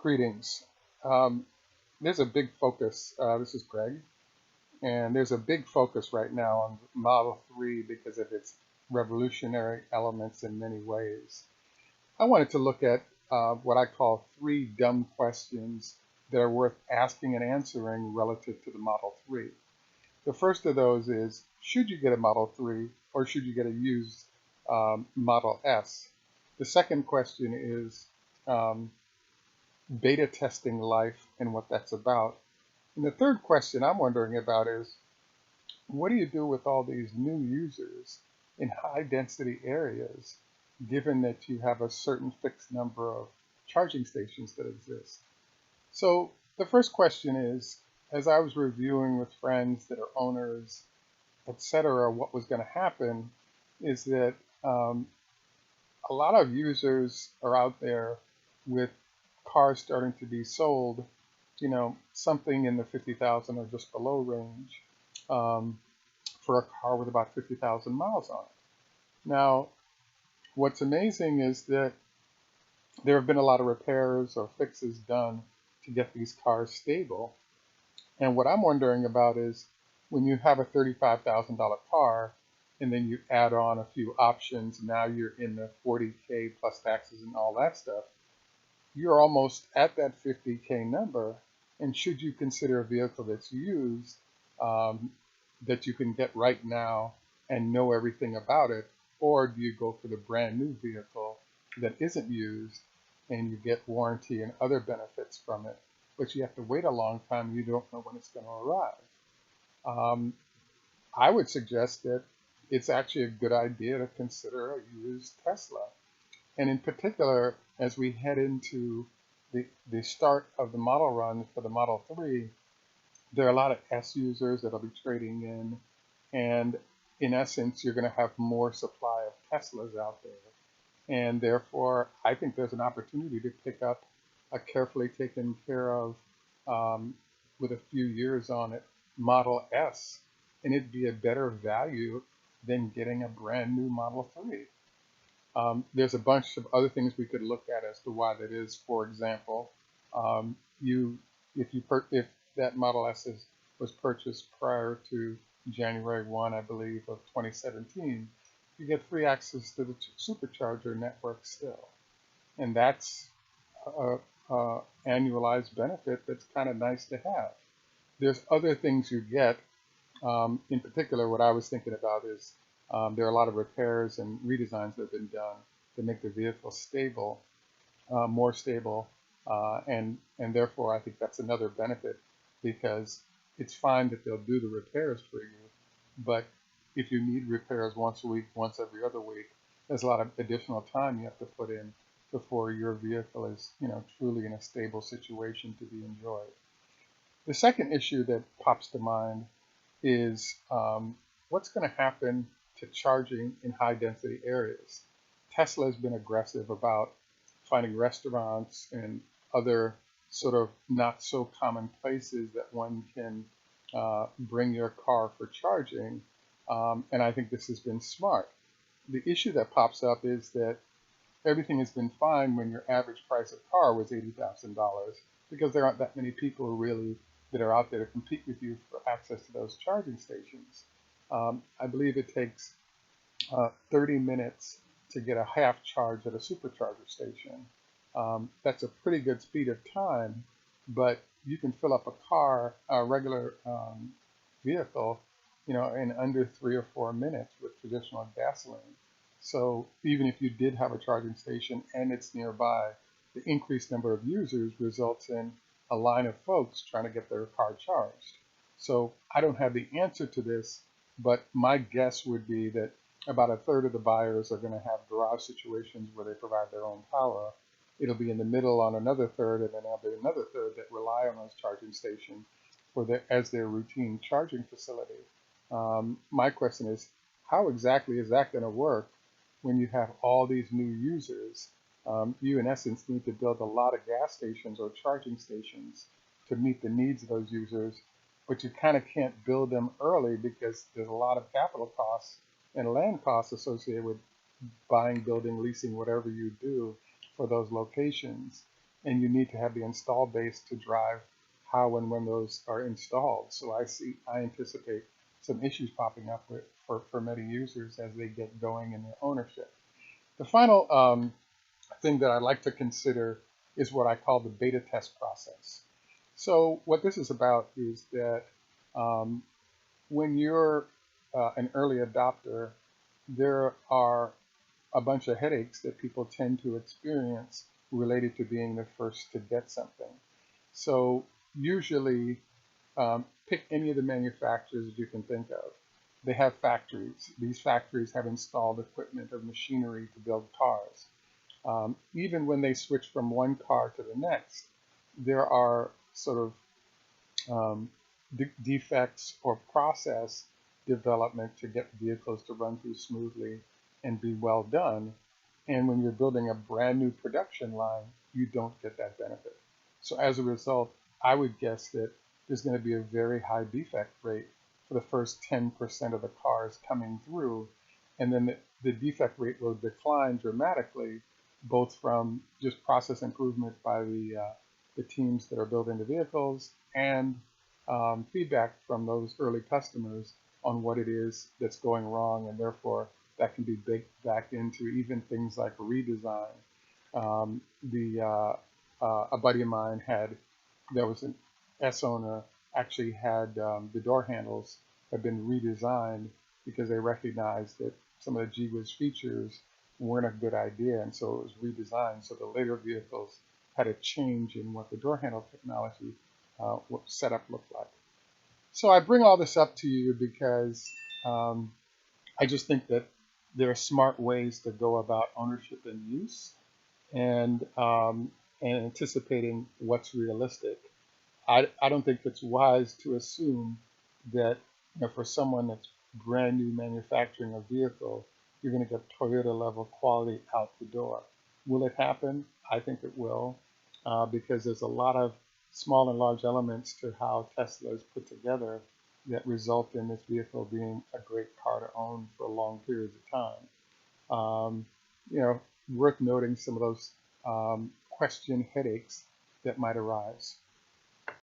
Greetings. Um, there's a big focus. This is Greg, and there's a big focus right now on Model 3 because of its revolutionary elements in many ways. I wanted to look at what I call three dumb questions that are worth asking and answering relative to the Model 3. The first of those is, should you get a Model 3 or should you get a used Model S? The second question is, um, beta testing life and what that's about. And the third question I'm wondering about is, what do you do with all these new users in high density areas, given that you have a certain fixed number of charging stations that exist? So the first question is, as I was reviewing with friends that are owners, etc., what was going to happen is that a lot of users are out there with cars starting to be sold, something in the 50,000 or just below range, um, for a car with about 50,000 miles on it. Now, what's amazing is that there have been a lot of repairs or fixes done to get these cars stable. And what I'm wondering about is, when you have a $35,000 car and then you add on a few options, now you're in the 40K plus taxes and all that stuff, you're almost at that 50K number. And should you consider a vehicle that's used, um, that you can get right now and know everything about it? Or do you go for the brand new vehicle that isn't used and you get warranty and other benefits from it, but you have to wait a long time and you don't know when it's going to arrive? Um, I would suggest that it's actually a good idea to consider a used Tesla. And in particular, as we head into the start of the model run for the Model 3, there are a lot of S users that'll be trading in. And in essence, you're going to have more supply of Teslas out there. And therefore, I think there's an opportunity to pick up a carefully taken care of, um, with a few years on it, Model S. And it'd be a better value than getting a brand new Model 3. There's a bunch of other things we could look at as to why that is. For example, you if that Model S was purchased prior to January 1, I believe, of 2017, you get free access to the supercharger network still, and that's a annualized benefit that's kind of nice to have. There's other things you get. In particular, what I was thinking about is, there are a lot of repairs and redesigns that have been done to make the vehicle stable, more stable, and therefore I think that's another benefit, because it's fine that they'll do the repairs for you, but if you need repairs once a week, once every other week, there's a lot of additional time you have to put in before your vehicle is, truly in a stable situation to be enjoyed. The second issue that pops to mind is, what's going to happen to charging in high density areas. Tesla has been aggressive about finding restaurants and other sort of not so common places that one can bring your car for charging. And I think this has been smart. The issue that pops up is that everything has been fine when your average price of car was $80,000, because there aren't that many people really that are out there to compete with you for access to those charging stations. I believe it takes 30 minutes to get a half charge at a supercharger station. That's a pretty good speed of time, but you can fill up a car, a regular vehicle, in under 3 or 4 minutes with traditional gasoline. So even if you did have a charging station and it's nearby, the increased number of users results in a line of folks trying to get their car charged. So I don't have the answer to this, but my guess would be that about a third of the buyers are going to have garage situations where they provide their own power. It'll be in the middle on another third, and then there'll be another third that rely on those charging stations as their routine charging facility. My question is, how exactly is that going to work when you have all these new users? You, in essence, need to build a lot of gas stations or charging stations to meet the needs of those users, but you kind of can't build them early because there's a lot of capital costs and land costs associated with buying, building, leasing, whatever you do for those locations. and you need to have the install base to drive how and when those are installed. So I anticipate some issues popping up for many users as they get going in their ownership. The final thing that I like to consider is what I call the beta test process. So what this is about is that um, when you're an early adopter, there are a bunch of headaches that people tend to experience related to being the first to get something. So usually, pick any of the manufacturers you can think of. They have factories. These factories have installed equipment or machinery to build cars. Even when they switch from one car to the next, there are sort of defects or process development to get vehicles to run through smoothly and be well done. And when you're building a brand new production line, you don't get that benefit. So as a result, I would guess that there's going to be a very high defect rate for the first 10% of the cars coming through. And then the defect rate will decline dramatically, both from just process improvement by the teams that are building the vehicles and feedback from those early customers on what it is that's going wrong, and therefore that can be baked back into even things like redesign. A buddy of mine had there was an S owner actually had the door handles had been redesigned because they recognized that some of the GWiz features weren't a good idea, and so it was redesigned. So the later vehicles had a change in what the door handle technology what setup looked like. So I bring all this up to you because um, I just think that there are smart ways to go about ownership and use, and and anticipating what's realistic. I don't think it's wise to assume that for someone that's brand new manufacturing a vehicle, you're going to get Toyota level quality out the door. Will it happen? I think it will, because there's a lot of small and large elements to how Tesla is put together that result in this vehicle being a great car to own for long periods of time. You know, worth noting some of those question headaches that might arise.